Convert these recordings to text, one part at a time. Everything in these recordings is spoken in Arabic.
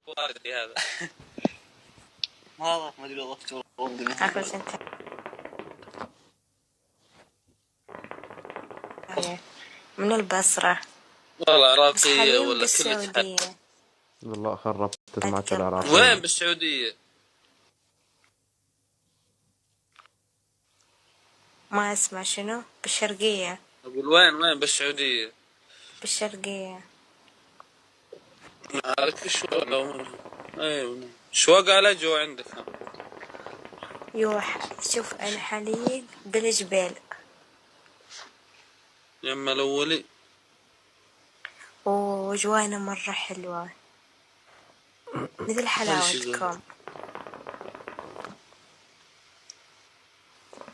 واردي هذا. ما ادري لو وقت أخذ أنت من البصرة والله بس عراقية حاليا ولا بالسعودية. والله خربت الماتش العراقي. وين بالسعودية؟ ما أسمع شنو بالشرقية. أقول وين بالسعودية؟ بالشرقية. عارف شو ايوه شو قال جو عندك؟ يوح شوف أنا حاليا بالجبال. يما الأولي وجوانا مرة حلوة مثل حلاوتكم.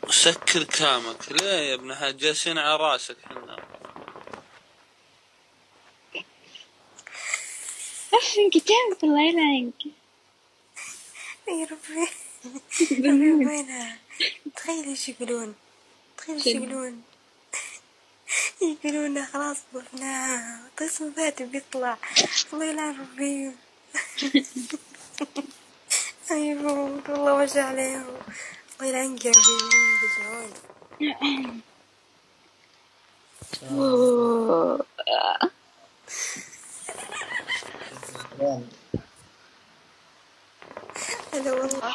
سكر كامك ليه يا ابن حاج جالسين على راسك حنا. كتاب الله يلعنك يا ربي ربي وينها. تخيل ايش يقولون. يقولون خلاص ضفناها قسم ذاتي بيطلع. الله يلعن ربي. ايوه والله وجه عليهم. الله يلعنك يا ربي. هلا والله.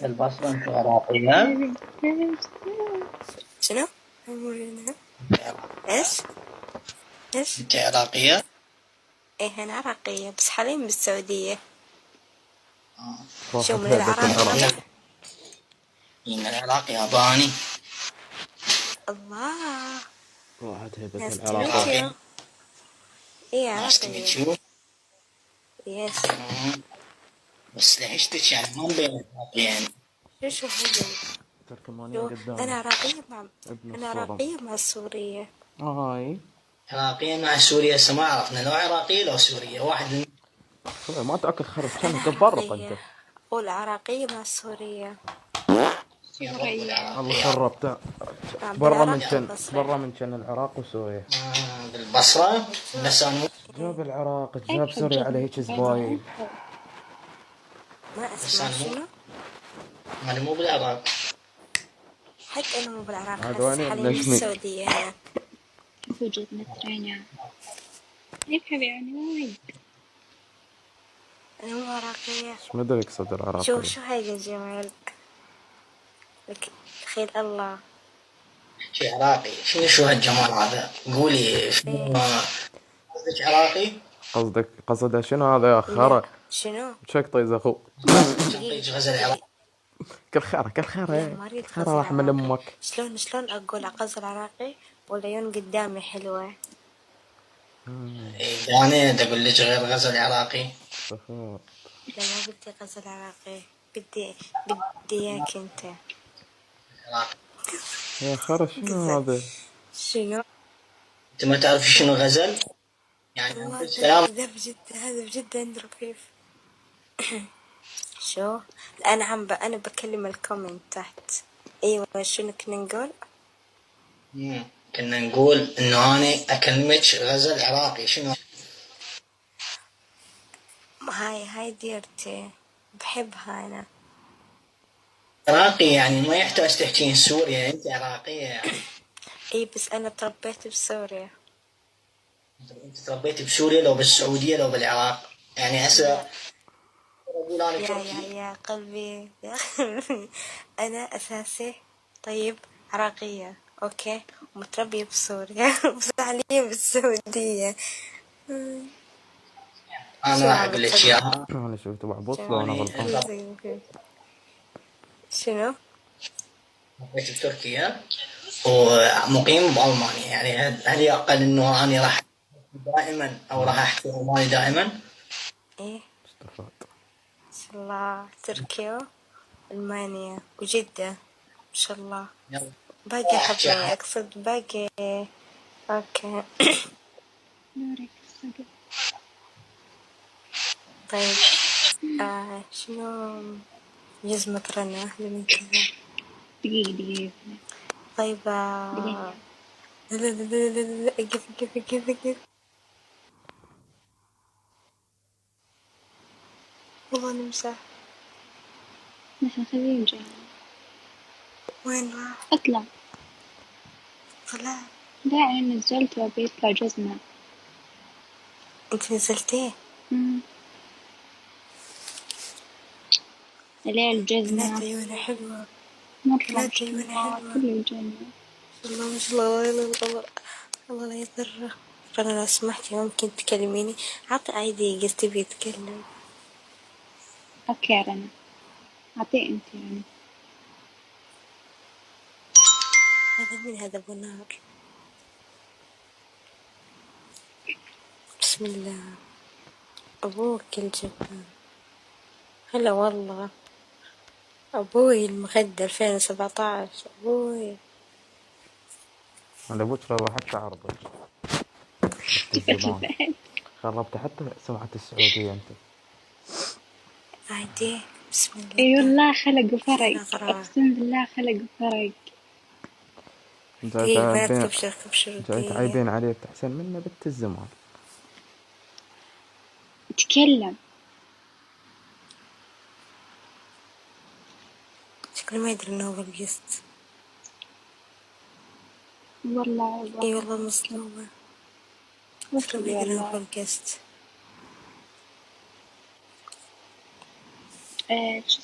البصرة انت عراقية؟ شنو؟ ايش؟ انت عراقية؟ ايه انا عراقية بس حاليا بالسعودية. روحت شو من هيبة العراق؟ من العراق ياباني. الله. روحت هيبة Nice to العراق. meet you. ايه عراقية. شو؟ يس. بس لهجتك يعني مو بين العراق يعني. شو حلو. تركمانية قدامي. انا عراقية مع السورية. هاي عراقية مع سوريا ما عرفنا لو عراقية لو سورية واحد. ما تأكل خرب كان تبرق انت. قول عراقية مع السورية. الله خربت. برا من كان العراق وسوريا. بالبصرة لسان جاب العراق جاب سوريا على هيك زباين. ما اسمع شنو؟ ما مو بالعراق. حتى انا مو بالعراق هذول بس حاليا بالسعودية هنا. وجود نترينا يفهم يعني وايد. انا مو عراقية. ايش مدري يقصد العراقي. شو هاي الجمال. لك خير الله. شي عراقي شو هالجمال هذا قولي قصدك عراقي؟ قصده شنو هذا يا خرا؟ شنو؟ شك طيز اخو. غزل عراقي. كل خيره خيره راح من امك. شلون اقول غزل عراقي ولا يون قدامي حلوة. انا اقول لك غير غزل عراقي. لا ما قلت غزل عراقي بدي اياك انت. يا خرا شنو هذا؟ شنو؟ انت ما تعرف شنو غزل؟ يعني هذا بجد عند رفيف. شو الآن أنا بكلم الكومنت تحت. أيوة شنو كنا نقول؟ كنا نقول إنه أنا أكلمك غزل عراقي شنو؟ هاي ديرتي بحبها أنا. عراقي يعني ما يحتاج تحكين سوريا أنت عراقية يعني. إيه بس أنا تربيت بسوريا. أنت تربيت بسوريا لو بالسعودية لو بالعراق يعني هسه. يا قلبي أنا أساسي طيب عراقية أوكي متربية بسوريا بس حاليا بالسعودية. أنا راح أقول لك إياها. أنا شفت بعبوط لو أنا غلطان. شنو؟ تربيت بتركيا ومقيم بألمانيا يعني هل يعقل إنه أنا راح دائما أو راح أحكي ألماني دائما؟ إيه. ما شاء الله تركيا ألمانيا وجدة ما شاء الله. باقي حبة أقصد باقي. أوكي. طيب شنو جزمة رنا أهلا من كذا. دقيقة طيب لا أقف والله نمسح. نحن خليه يرجع. وين راح؟ اطلع. طلع. لا أنا نزلت وأبي يطلع جزمة. انت نزلتيه؟ ليه بنات الجزمة عيونها حلوة. مرة بنات ما شاء عيونها الله حلوة. كل الجنة. الله ما شاء الله. الله الله لا يضره. رنا لو سمحتي ممكن تكلميني؟ عطي عادي قصدي بيتكلم. أوكي يا رنا أعطيه أنت يعني. هذا مين هذا أبو نار؟ بسم الله. أبوك الجبان. هلا والله. أبوي المخدر 2017. أبوي انا ابوك لو حتى عرضك الزمان خربت حتى سمعة السعودية انت. عادي. بسم الله. اي والله خلق فرق. أغرى. اقسم بالله خلق فرق. ايه البنات كبشر كبشر. جاي تعيبين عليه بتحسن منه بنت الزمان. تكلم. شكله ما يدري انه هو بالقسط. والله اي والله مظلومة. شكله ما يدري انه هو بالقسط. شو